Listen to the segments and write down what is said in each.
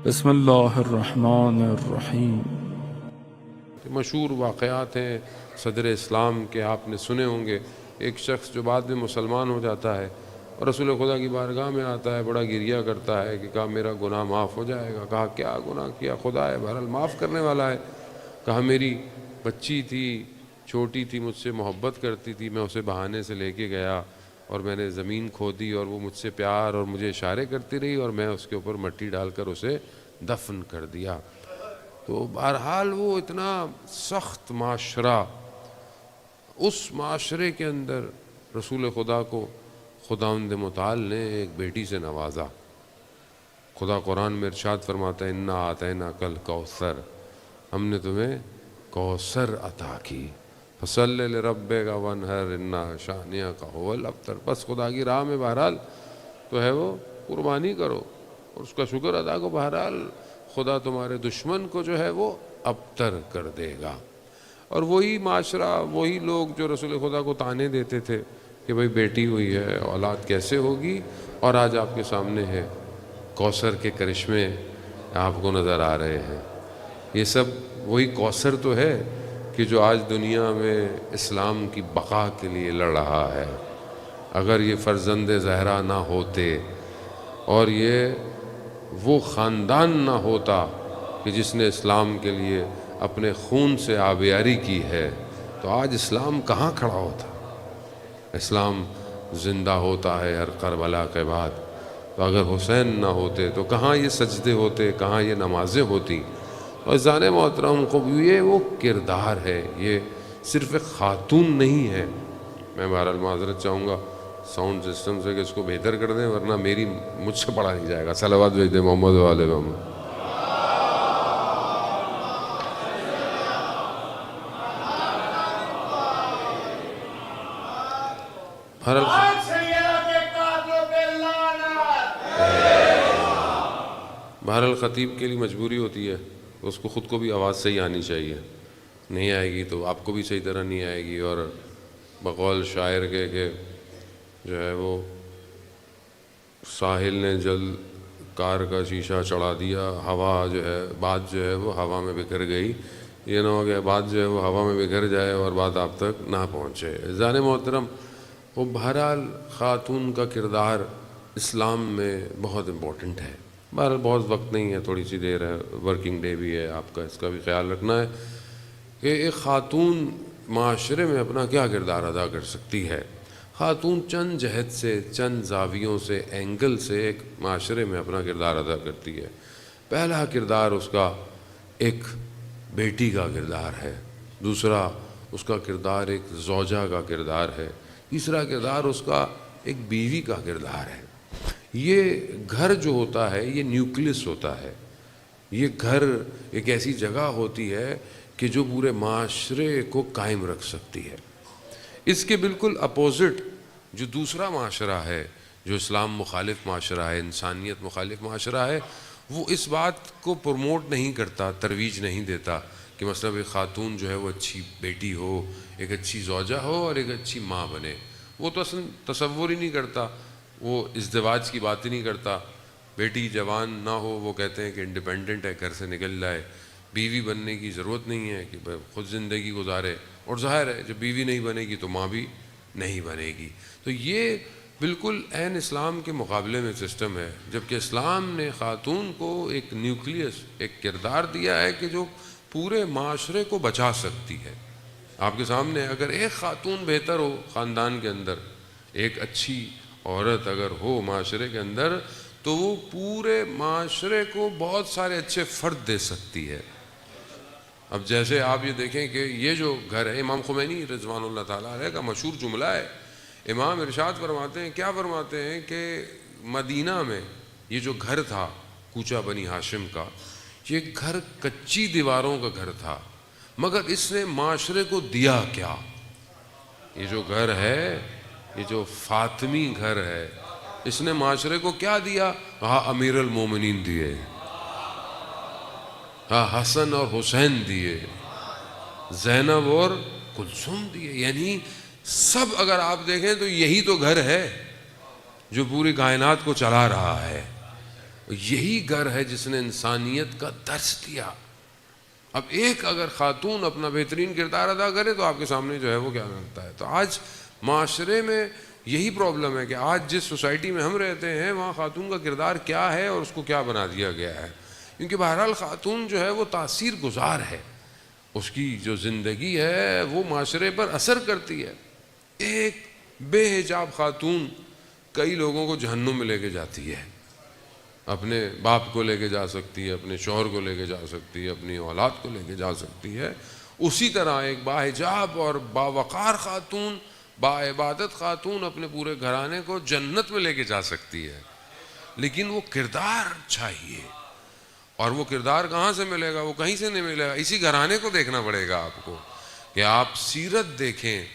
بسم اللہ الرحمن الرحیم۔ مشہور واقعات ہیں صدر اسلام کے، آپ نے سنے ہوں گے۔ ایک شخص جو بعد میں مسلمان ہو جاتا ہے اور رسول خدا کی بارگاہ میں آتا ہے، بڑا گریہ کرتا ہے کہ کہا میرا گناہ معاف ہو جائے گا۔ کہا کیا گناہ کیا؟ خدا ہے بہرحال معاف کرنے والا ہے۔ کہا میری بچی تھی، چھوٹی تھی، مجھ سے محبت کرتی تھی، میں اسے بہانے سے لے کے گیا اور میں نے زمین کھودی اور وہ مجھ سے پیار اور مجھے اشارے کرتی رہی اور میں اس کے اوپر مٹی ڈال کر اسے دفن کر دیا۔ تو بہرحال وہ اتنا سخت معاشرہ، اس معاشرے کے اندر رسول خدا کو خداوند متعال نے ایک بیٹی سے نوازا۔ خدا قرآن میں ارشاد فرماتا ہے انا آتیناک الکوثر، ہم نے تمہیں کوثر عطا کی، فصلی لربک وانحر انا شانئک ھو الابتر۔ بس خدا کی راہ میں بہرحال تو ہے وہ قربانی کرو اور اس کا شکر ادا کرو، بہرحال خدا تمہارے دشمن کو جو ہے وہ ابتر کر دے گا۔ اور وہی معاشرہ، وہی لوگ جو رسول خدا کو طعنے دیتے تھے کہ بھئی بیٹی ہوئی ہے، اولاد کیسے ہوگی، اور آج آپ کے سامنے ہے کوثر کے کرشمے آپ کو نظر آ رہے ہیں۔ یہ سب وہی کوثر تو ہے کہ جو آج دنیا میں اسلام کی بقا کے لیے لڑ رہا ہے۔ اگر یہ فرزند زہرا نہ ہوتے اور یہ وہ خاندان نہ ہوتا کہ جس نے اسلام کے لیے اپنے خون سے آبیاری کی ہے، تو آج اسلام کہاں کھڑا ہوتا؟ اسلام زندہ ہوتا ہے ہر کربلا کے بعد۔ تو اگر حسین نہ ہوتے تو کہاں یہ سجدے ہوتے، کہاں یہ نمازیں ہوتی؟ اور عزیزان محترم، یہ وہ کردار ہے، یہ صرف ایک خاتون نہیں ہے۔ میں بہرحال معذرت چاہوں گا ساؤنڈ سسٹم سے کہ اس کو بہتر کر دیں، ورنہ مجھ سے پڑھا نہیں جائے گا۔ صلوات بھیج دیں محمد و آل محمد۔ بہرحال خطیب کے لیے مجبوری ہوتی ہے، اس کو خود کو بھی آواز صحیح آنی چاہیے، نہیں آئے گی تو آپ کو بھی صحیح طرح نہیں آئے گی۔ اور بقول شاعر کے کہ جو ہے وہ ساحل نے جل کار کا شیشہ چڑھا دیا، ہوا جو ہے بات جو ہے وہ ہوا میں بکھر گئی۔ یہ نہ ہو کہ بات جو ہے وہ ہوا میں بکھر جائے اور بات آپ تک نہ پہنچے۔ عزیزان محترم، وہ بہرحال خاتون کا کردار اسلام میں بہت امپورٹنٹ ہے۔ بہرحال بہت وقت نہیں ہے، تھوڑی سی دیر ہے، ورکنگ ڈے بھی ہے آپ کا، اس کا بھی خیال رکھنا ہے کہ ایک خاتون معاشرے میں اپنا کیا کردار ادا کر سکتی ہے۔ خاتون چند جہت سے، چند زاویوں سے، اینگل سے ایک معاشرے میں اپنا کردار ادا کرتی ہے۔ پہلا کردار اس کا ایک بیٹی کا کردار ہے، دوسرا اس کا کردار ایک زوجہ کا کردار ہے، تیسرا کردار اس کا ایک بیوی کا کردار ہے۔ یہ گھر جو ہوتا ہے یہ نیوکلس ہوتا ہے، یہ گھر ایک ایسی جگہ ہوتی ہے کہ جو پورے معاشرے کو قائم رکھ سکتی ہے۔ اس کے بالکل اپوزٹ جو دوسرا معاشرہ ہے، جو اسلام مخالف معاشرہ ہے، انسانیت مخالف معاشرہ ہے، وہ اس بات کو پروموٹ نہیں کرتا، ترویج نہیں دیتا کہ مثلا ایک خاتون جو ہے وہ اچھی بیٹی ہو، ایک اچھی زوجہ ہو اور ایک اچھی ماں بنے۔ وہ تو اصلا تصور ہی نہیں کرتا، وہ ازدواج کی بات ہی نہیں کرتا۔ بیٹی جوان نہ ہو، وہ کہتے ہیں کہ انڈیپینڈنٹ ہے، گھر سے نکل جائے، بیوی بننے کی ضرورت نہیں ہے کہ خود زندگی گزارے، اور ظاہر ہے جب بیوی نہیں بنے گی تو ماں بھی نہیں بنے گی۔ تو یہ بالکل عین اسلام کے مقابلے میں سسٹم ہے، جبکہ اسلام نے خاتون کو ایک نیوکلیس، ایک کردار دیا ہے کہ جو پورے معاشرے کو بچا سکتی ہے۔ آپ کے سامنے اگر ایک خاتون بہتر ہو خاندان کے اندر، ایک اچھی عورت اگر ہو معاشرے کے اندر، تو وہ پورے معاشرے کو بہت سارے اچھے فرد دے سکتی ہے۔ اب جیسے آپ یہ دیکھیں کہ یہ جو گھر ہے، امام خمینی رضوان اللہ تعالیٰ علیہ کا مشہور جملہ ہے، امام ارشاد فرماتے ہیں، کیا فرماتے ہیں کہ مدینہ میں یہ جو گھر تھا کوچہ بنی ہاشم کا، یہ گھر کچی دیواروں کا گھر تھا، مگر اس نے معاشرے کو دیا کیا؟ یہ جو گھر ہے، یہ جو فاطمی گھر ہے، اس نے معاشرے کو کیا دیا؟ ہاں امیر المومنین دیے، ہاں حسن اور حسین دیے، زینب اور کلثوم دیے۔ یعنی سب اگر آپ دیکھیں تو یہی تو گھر ہے جو پوری کائنات کو چلا رہا ہے۔ یہی گھر ہے جس نے انسانیت کا درس دیا۔ اب ایک اگر خاتون اپنا بہترین کردار ادا کرے تو آپ کے سامنے جو ہے وہ کیا کرتا ہے۔ تو آج معاشرے میں یہی پرابلم ہے کہ آج جس سوسائٹی میں ہم رہتے ہیں وہاں خاتون کا کردار کیا ہے اور اس کو کیا بنا دیا گیا ہے، کیونکہ بہرحال خاتون جو ہے وہ تاثیر گزار ہے، اس کی جو زندگی ہے وہ معاشرے پر اثر کرتی ہے۔ ایک بے حجاب خاتون کئی لوگوں کو جہنم میں لے کے جاتی ہے، اپنے باپ کو لے کے جا سکتی ہے، اپنے شوہر کو لے کے جا سکتی ہے، اپنی اولاد کو لے کے جا سکتی ہے۔ اسی طرح ایک باحجاب اور باوقار خاتون، باعبادت خاتون اپنے پورے گھرانے کو جنت میں لے کے جا سکتی ہے، لیکن وہ کردار چاہیے۔ اور وہ کردار کہاں سے ملے گا؟ وہ کہیں سے نہیں ملے گا، اسی گھرانے کو دیکھنا پڑے گا آپ کو، کہ آپ سیرت دیکھیں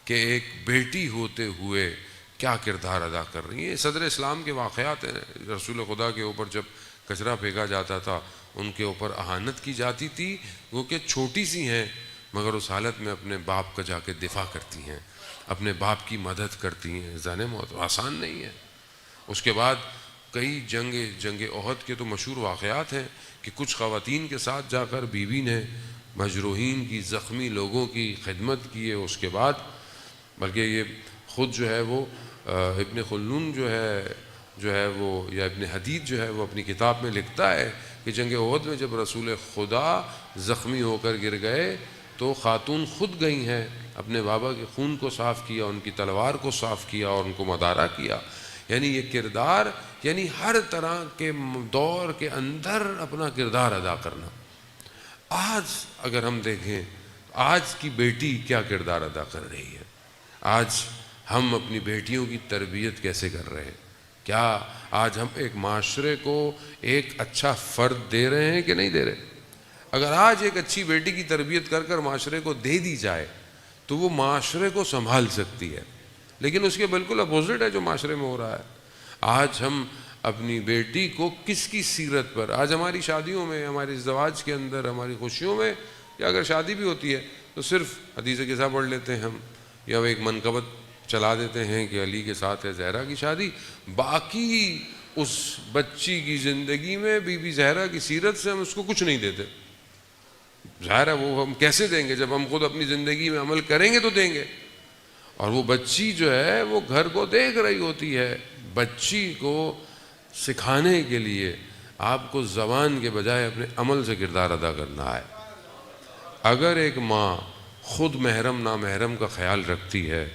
کہ ایک بیٹی ہوتے ہوئے کیا کردار ادا کر رہی ہیں۔ صدر اسلام کے واقعات ہیں، رسول خدا کے اوپر جب کچرا پھینکا جاتا تھا، ان کے اوپر اہانت کی جاتی تھی، وہ کہ چھوٹی سی ہیں مگر اس حالت میں اپنے باپ کا جا کے دفاع کرتی ہیں، اپنے باپ کی مدد کرتی ہیں۔ زن موت آسان نہیں ہے۔ اس کے بعد کئی جنگ احد کے تو مشہور واقعات ہیں کہ کچھ خواتین کے ساتھ جا کر بیوی نے مجروحین کی، زخمی لوگوں کی خدمت کی ہے۔ اس کے بعد بلکہ یہ خود جو ہے وہ ابن خلدون جو ہے وہ یا ابن حدید جو ہے وہ اپنی کتاب میں لکھتا ہے کہ جنگ احد میں جب رسول خدا زخمی ہو کر گر گئے تو خاتون خود گئی ہیں، اپنے بابا کے خون کو صاف کیا، ان کی تلوار کو صاف کیا اور ان کو مدارا کیا۔ یعنی یہ کردار، یعنی ہر طرح کے دور کے اندر اپنا کردار ادا کرنا۔ آج اگر ہم دیکھیں آج کی بیٹی کیا کردار ادا کر رہی ہے، آج ہم اپنی بیٹیوں کی تربیت کیسے کر رہے ہیں، کیا آج ہم ایک معاشرے کو ایک اچھا فرد دے رہے ہیں کہ نہیں دے رہے؟ اگر آج ایک اچھی بیٹی کی تربیت کر کر معاشرے کو دے دی جائے تو وہ معاشرے کو سنبھال سکتی ہے، لیکن اس کے بالکل اپوزٹ ہے جو معاشرے میں ہو رہا ہے۔ آج ہم اپنی بیٹی کو کس کی سیرت پر، آج ہماری شادیوں میں، ہمارے ازدواج کے اندر، ہماری خوشیوں میں، یا اگر شادی بھی ہوتی ہے تو صرف حدیث قصہ پڑھ لیتے ہیں ہم، یا وہ ایک منقبت چلا دیتے ہیں کہ علی کے ساتھ ہے زہرا کی شادی، باقی اس بچی کی زندگی میں بی بی زہرا کی سیرت سے ہم اس کو کچھ نہیں دیتے۔ ظاہر ہے وہ ہم کیسے دیں گے؟ جب ہم خود اپنی زندگی میں عمل کریں گے تو دیں گے۔ اور وہ بچی جو ہے وہ گھر کو دیکھ رہی ہوتی ہے۔ بچی کو سکھانے کے لیے آپ کو زبان کے بجائے اپنے عمل سے کردار ادا کرنا ہے۔ اگر ایک ماں خود محرم نامحرم کا خیال رکھتی ہے،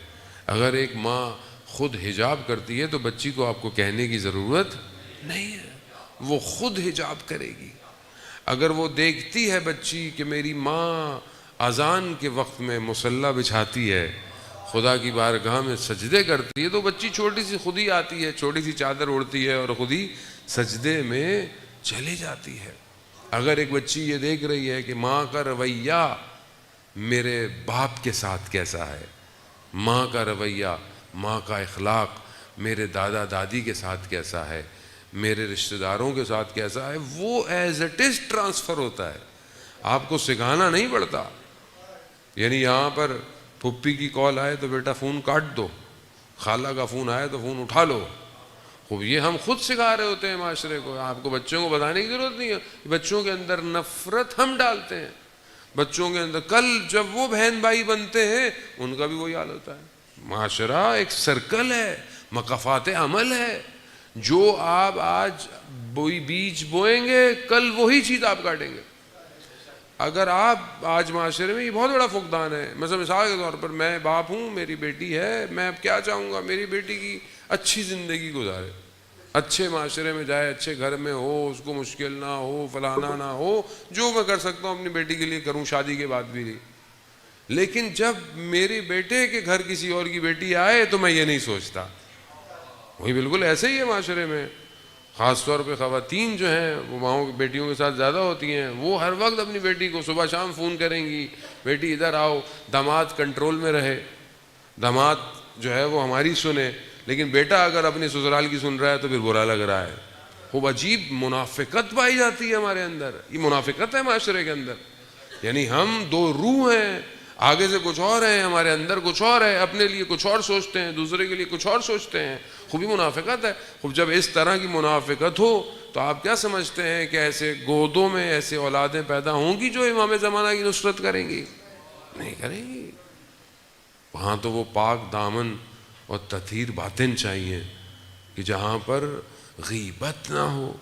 اگر ایک ماں خود حجاب کرتی ہے تو بچی کو آپ کو کہنے کی ضرورت نہیں ہے، وہ خود حجاب کرے گی۔ اگر وہ دیکھتی ہے بچی کہ میری ماں اذان کے وقت میں مصلی بچھاتی ہے، خدا کی بارگاہ میں سجدے کرتی ہے، تو بچی چھوٹی سی خود ہی آتی ہے، چھوٹی سی چادر اڑتی ہے اور خود ہی سجدے میں چلی جاتی ہے۔ اگر ایک بچی یہ دیکھ رہی ہے کہ ماں کا رویہ میرے باپ کے ساتھ کیسا ہے، ماں کا رویہ، ماں کا اخلاق میرے دادا دادی کے ساتھ کیسا ہے، میرے رشتہ داروں کے ساتھ کیسا ہے، وہ ایز اٹ از ٹرانسفر ہوتا ہے، آپ کو سکھانا نہیں پڑتا۔ یعنی یہاں پر پھپھی کی کال آئے تو بیٹا فون کاٹ دو، خالہ کا فون آئے تو فون اٹھا لو۔ خوب یہ ہم خود سکھا رہے ہوتے ہیں معاشرے کو، آپ کو بچوں کو بتانے کی ضرورت نہیں ہے۔ بچوں کے اندر نفرت ہم ڈالتے ہیں، بچوں کے اندر کل جب وہ بہن بھائی بنتے ہیں ان کا بھی وہی حال ہوتا ہے۔ معاشرہ ایک سرکل ہے، مقافات عمل ہے، جو آپ آج بیج بوئیں گے کل وہی چیز آپ کاٹیں گے۔ اگر آپ آج معاشرے میں، یہ بہت بڑا فقدان ہے، مثلا مثال کے طور پر میں باپ ہوں، میری بیٹی ہے، میں اب کیا چاہوں گا میری بیٹی کی اچھی زندگی گزارے، اچھے معاشرے میں جائے، اچھے گھر میں ہو، اس کو مشکل نہ ہو، فلانا نہ ہو، جو میں کر سکتا ہوں اپنی بیٹی کے لیے کروں، شادی کے بعد بھی نہیں۔ لیکن جب میرے بیٹے کے گھر کسی اور کی بیٹی آئے تو میں یہ نہیں سوچتا۔ وہی بالکل ایسے ہی ہے معاشرے میں، خاص طور پہ خواتین جو ہیں وہ ماؤں کی بیٹیوں کے ساتھ زیادہ ہوتی ہیں، وہ ہر وقت اپنی بیٹی کو صبح شام فون کریں گی، بیٹی ادھر آؤ، داماد کنٹرول میں رہے، داماد جو ہے وہ ہماری سنے، لیکن بیٹا اگر اپنی سسرال کی سن رہا ہے تو پھر برا لگ رہا ہے۔ خوب عجیب منافقت پائی جاتی ہے ہمارے اندر، یہ منافقت ہے معاشرے کے اندر۔ یعنی ہم دو روح ہیں، آگے سے کچھ اور ہیں، ہمارے اندر کچھ اور ہے، اپنے لیے کچھ اور سوچتے ہیں، دوسرے کے لیے کچھ اور سوچتے ہیں، خوبی منافقت ہے۔ خوب جب اس طرح کی منافقت ہو تو تو آپ کیا سمجھتے ہیں کہ ایسے گودوں میں ایسے اولادیں پیدا ہوں گی جو امام زمانہ کی نصرت کریں گی؟ نہیں کریں گی. وہاں تو وہ پاک دامن اور تطہیر باطن چاہیے کہ جہاں پر غیبت نہ ہو,